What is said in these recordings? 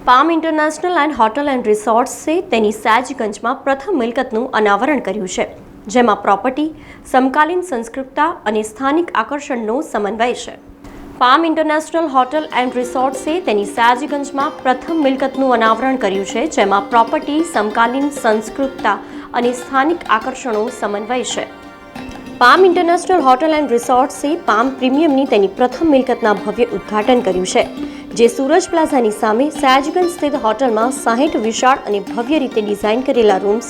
Palm International and hotel and રિસોર્ટ્સે તેની સયાજીગંજમાં પ્રથમ મિલકતનું અનાવરણ કર્યું છે, જેમાં પ્રોપર્ટી, સમકાલીન સંસ્કૃતતા અને સ્થાનિક આકર્ષણનો સમન્વય છે. પામ ઇન્ટરનેશનલ હોટલ એન્ડ રિસોર્ટ્સે તેની સયાજીગંજમાં પ્રથમ મિલકતનું અનાવરણ કર્યું છે, જેમાં પ્રોપર્ટી, સમકાલીન સંસ્કૃતતા અને સ્થાનિક આકર્ષણો સમન્વય છે. Palm International hotel and રિસોર્ટ્સે palm પ્રીમિયમની તેની પ્રથમ મિલકતના ભવ્ય ઉદ્ઘાટન કર્યું છે, જે સૂરજ પ્લાઝાની સામે સયાજીગંજ સ્થિત હોટલમાં 60 વિશાળ અને ભવ્ય રીતે ડિઝાઇન કરેલા rooms,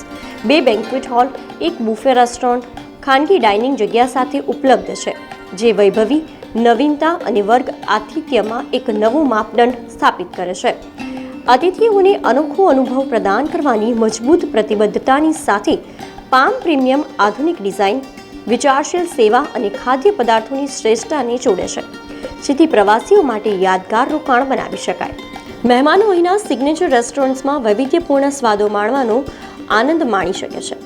2 banquet hall, 1 buffet restaurant, ખાનગી ડાઇનિંગ જગ્યા સાથે ઉપલબ્ધ છે, જે વૈભવી, નવીનતા અને વર્ગ આતિથ્યમાં એક નવો માપદંડ સ્થાપિત કરે છે. અતિથિઓને અનોખો અનુભવ પ્રદાન કરવાની મજબૂત પ્રતિબદ્ધતાની સાથે પામ પ્રીમિયમ આધુનિક ડિઝાઇન, વિચારશીલ સેવા અને ખાદ્ય પદાર્થોની શ્રેષ્ઠતાને જોડે છે, જેથી પ્રવાસીઓ માટે યાદગાર રોકાણ બનાવી શકાય. મહેમાનો અહીંના સિગ્નેચર રેસ્ટોરન્ટ્સમાં વૈવિધ્યપૂર્ણ સ્વાદો માણવાનો આનંદ માણી શકે છે.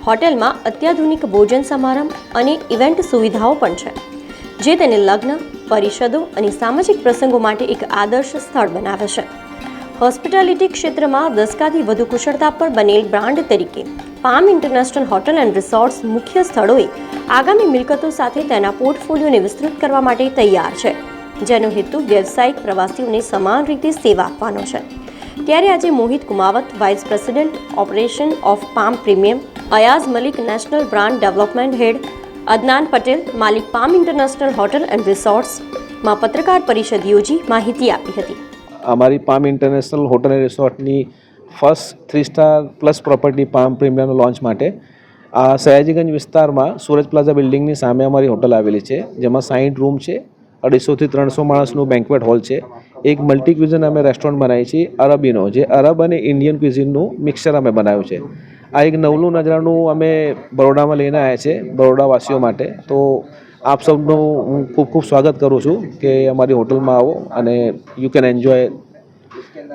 હોટેલમાં અત્યાધુનિક ભોજન સમારંભ અને ઇવેન્ટ સુવિધાઓ પણ છે, જે તેને લગ્ન, પરિષદો અને સામાજિક પ્રસંગો માટે એક આદર્શ સ્થળ બનાવે છે. હોસ્પિટાલિટી ક્ષેત્રમાં દસકાથી વધુ કુશળતા પર બનેલ બ્રાન્ડ તરીકે palm International hotel and resorts મુખ્ય સ્થળોએ આગામી મિલકતો સાથે તેના પોર્ટફોલિયોને વિસ્તૃત કરવા માટે તૈયાર છે, જેનો હેતુ વ્યવસાયિક પ્રવાસીઓને સમાન રીતે સેવા આપવાનો છે. ત્યારે આજે Mohit Kumawat, vice president operation of Palm Premium, Ayaz Malik, national brand development head, Adnan Patel, માલિક પામ ઇન્ટરનેશનલ હોટલ એન્ડ રિસોર્ટ્સમાં પત્રકાર પરિષદ યોજી માહિતી આપી હતી. અમારી પામ ઇન્ટરનેશનલ હોટલ એન્ડ રિસોર્ટની first 3 star plus property Palm પ્રીમિયમના લોન્ચ માટે આ સયાજીગંજ વિસ્તારમાં સૂરજ પ્લાઝા બિલ્ડિંગની સામે અમારી હોટલ આવેલી છે, જેમાં 60 રૂમ છે, 250 થી 300 માણસનું બેન્ક્વેટ હોલ છે, એક મલ્ટી ક્વિઝન અમે રેસ્ટોરન્ટ બનાવી છે અરબીનો, જે અરબ અને ઇન્ડિયન ક્વિઝિનનું મિક્સચર અમે બનાવ્યું છે. આ એક નવલું નજરાનું અમે બરોડામાં લઈને આવ્યા છે બરોડાવાસીઓ માટે. તો આપ સૌનું હું ખૂબ ખૂબ સ્વાગત કરું છું કે અમારી હોટલમાં આવો અને યુ કેન एंजॉय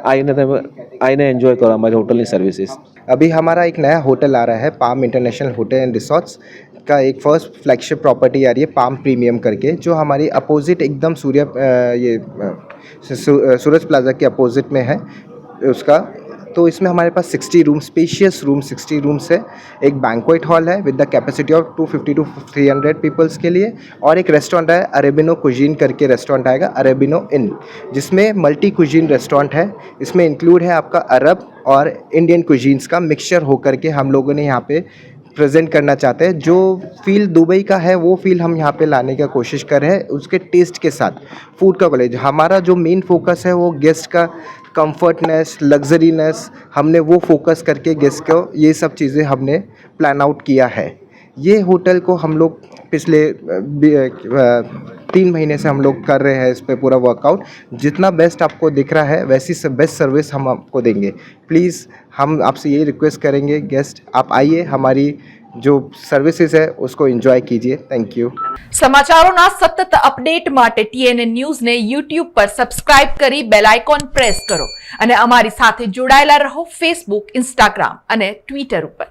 आइने एंजॉय करो हमारी होटल की सर्विसेज. अभी हमारा एक नया होटल आ रहा है, palm international hotel and resorts का एक फर्स्ट फ्लैगशिप प्रॉपर्टी आ रही है पाम प्रीमियम करके, जो हमारी अपोजिट एकदम सूरज प्लाजा के अपोजिट में है उसका. तो इसमें हमारे पास 60 रूम, स्पेशियस रूम 60 रूम्स है, एक बैंक्वेट हॉल है with the capacity of 250 to 300 peoples के लिए, और एक रेस्टोरेंट है अरेबिनो कुजीन करके रेस्टोरेंट आएगा, अरेबिनो इन, जिसमें मल्टी कुजीन रेस्टोरेंट है. इसमें इंक्लूड है आपका अरब और इंडियन कुजीन्स का मिक्सचर होकर के हम लोगों ने यहाँ पे प्रेजेंट करना चाहते हैं. जो फील दुबई का है वो फील हम यहाँ पे लाने का कोशिश कर रहे हैं, उसके टेस्ट के साथ. फूड का कॉलेज हमारा जो मेन फोकस है वो गेस्ट का कंफर्टनेस, लग्जरीनेस, हमने वो फोकस करके गेस्ट को ये सब चीज़ें हमने प्लान आउट किया है. ये होटल को हम लोग पिछले 3 महीने से हम लोग कर रहे हैं इस पे पूरा वर्कआउट. जितना बेस्ट आपको दिख रहा है वैसी बेस्ट सर्विस हम आपको देंगे. प्लीज़ हम आपसे ये रिक्वेस्ट करेंगे, गेस्ट आप आइए, हमारी जो सर्विसेज है उसको एंजॉय कीजिए. Thank you. સમાચારોના સતત અપડેટ માટે TNN ન્યૂઝને YouTube પર સબસ્ક્રાઇબ કરી બેલ આઇકોન પ્રેસ કરો અને અમારી સાથે જોડાયેલા રહો Facebook, Instagram અને Twitter ઉપર.